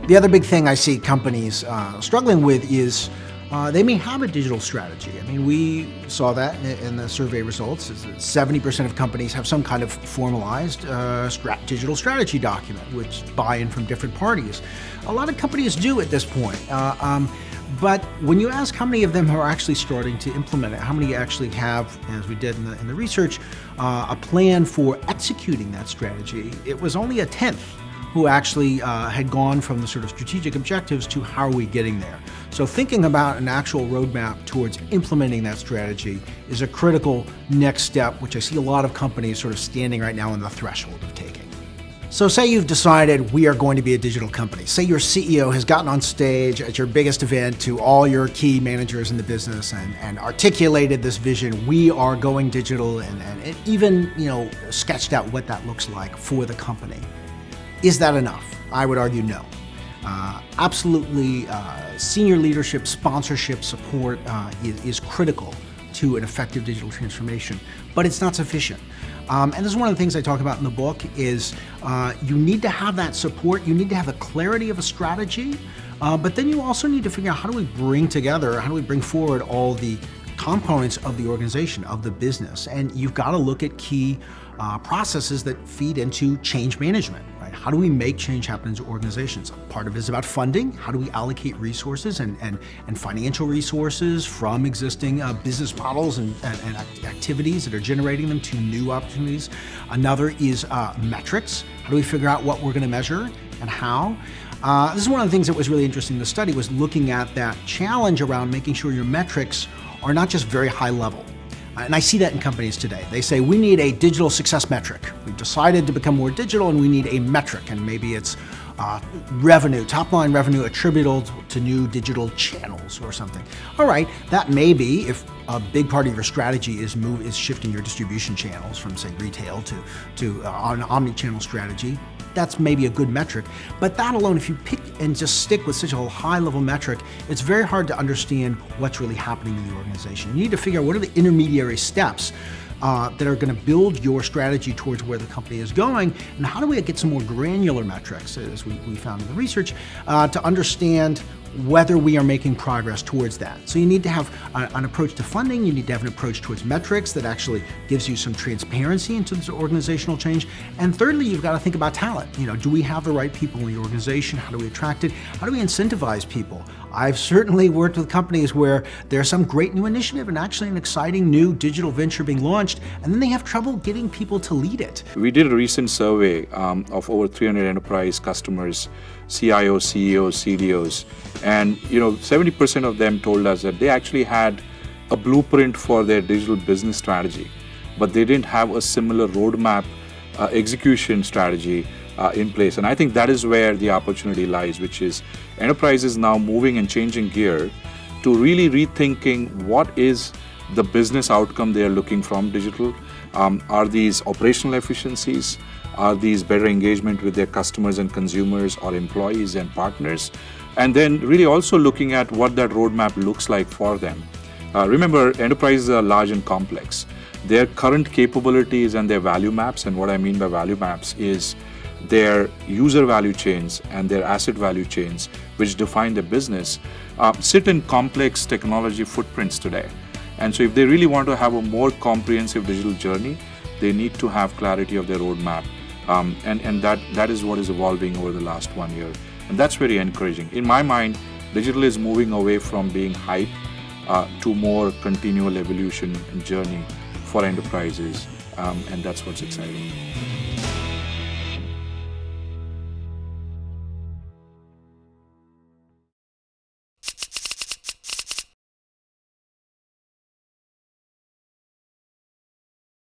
The other big thing I see companies struggling with is they may have a digital strategy. I mean, we saw that in the survey results. 70% of companies have some kind of formalized digital strategy document, which buy-in from different parties. A lot of companies do at this point. But when you ask how many of them are actually starting to implement it, how many actually have, as we did in the research, a plan for executing that strategy, it was only a tenth who actually had gone from the sort of strategic objectives to how are we getting there. So thinking about an actual roadmap towards implementing that strategy is a critical next step, which I see a lot of companies sort of standing right now on the threshold of taking. So say you've decided we are going to be a digital company. Say your CEO has gotten on stage at your biggest event to all your key managers in the business and articulated this vision. We are going digital and even sketched out what that looks like for the company. Is that enough? I would argue no. Absolutely, senior leadership, sponsorship, support is critical to an effective digital transformation, but it's not sufficient. And this is one of the things I talk about in the book is you need to have that support, you need to have the clarity of a strategy, but then you also need to figure out how do we bring forward all the components of the organization, of the business, and you've got to look at key processes that feed into change management, right? How do we make change happen in organizations? Part of it is about funding. How do we allocate resources and financial resources from existing business models and activities that are generating them to new opportunities? Another is metrics. How do we figure out what we're going to measure and how? This is one of the things that was really interesting in the study, was looking at that challenge around making sure your metrics are not just very high level. And I see that in companies today. They say, we need a digital success metric. We've decided to become more digital and we need a metric, and maybe it's revenue, top line revenue attributable to new digital channels or something. All right, that may be, if a big part of your strategy is shifting your distribution channels from, say, retail to an omni-channel strategy, that's maybe a good metric. But that alone, if you pick and just stick with such a high-level metric, it's very hard to understand what's really happening in the organization. You need to figure out what are the intermediary steps that are going to build your strategy towards where the company is going, and how do we get some more granular metrics, as we found in the research, to understand whether we are making progress towards that. So you need to have an approach to funding, you need to have an approach towards metrics that actually gives you some transparency into this organizational change, and thirdly, you've got to think about talent. Do we have the right people in the organization? How do we attract it? How do we incentivize people? I've certainly worked with companies where there's some great new initiative and actually an exciting new digital venture being launched, and then they have trouble getting people to lead it. We did a recent survey of over 300 enterprise customers, CIOs, CEOs, CDOs, and 70% of them told us that they actually had a blueprint for their digital business strategy, but they didn't have a similar roadmap execution strategy in place. And I think that is where the opportunity lies, which is enterprises now moving and changing gear to really rethinking what is the business outcome they are looking from digital. Are these operational efficiencies? Are these better engagement with their customers and consumers or employees and partners? And then really also looking at what that roadmap looks like for them. Remember, enterprises are large and complex. Their current capabilities and their value maps, and what I mean by value maps is their user value chains and their asset value chains, which define the business, sit in complex technology footprints today. And so if they really want to have a more comprehensive digital journey, they need to have clarity of their roadmap. And that is what is evolving over the last 1 year. And that's very encouraging. In my mind, digital is moving away from being hype to more continual evolution and journey for enterprises. And that's what's exciting.